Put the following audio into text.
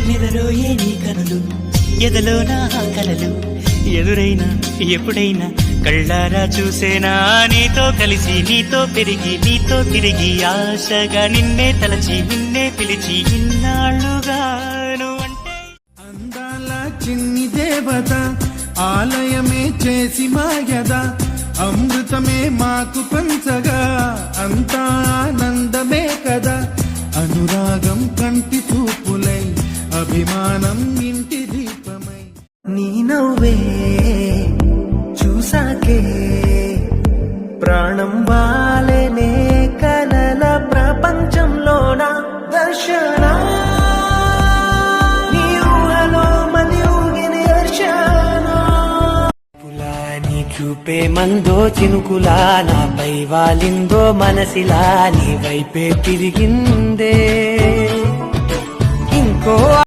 నిదరోయే నీ కనులు ఎదలో నా కలలు ఎదురైనా ఎప్పుడైనా కళ్ళారా చూసేనా నీతో కలిసి నీతో పెరిగి నీతో తిరిగి ఆశగా నిన్నే తలచి నిన్నే పిలిచి ఇన్నాళ్ళుగాను అంటే అందాల చిన్ని దేవత ఆలయమే చేసి మాయద అమృతమే మాకు పంచగా అంతా ఆనందమే కదా అనురాగం కంటి చూపులై అభిమానం ఇంటి దీపమై నీ నవ్వే చూసాకే ప్రాణం వాలనే కలల ప్రపంచంలోన దర్శన నీ ఊహలో మది ఊగిన దర్శన పులాని చూపే మందో చినుకులా నాపై వాలిందో మనసిలా నీ వైపే తిరిగిందే ఇంకో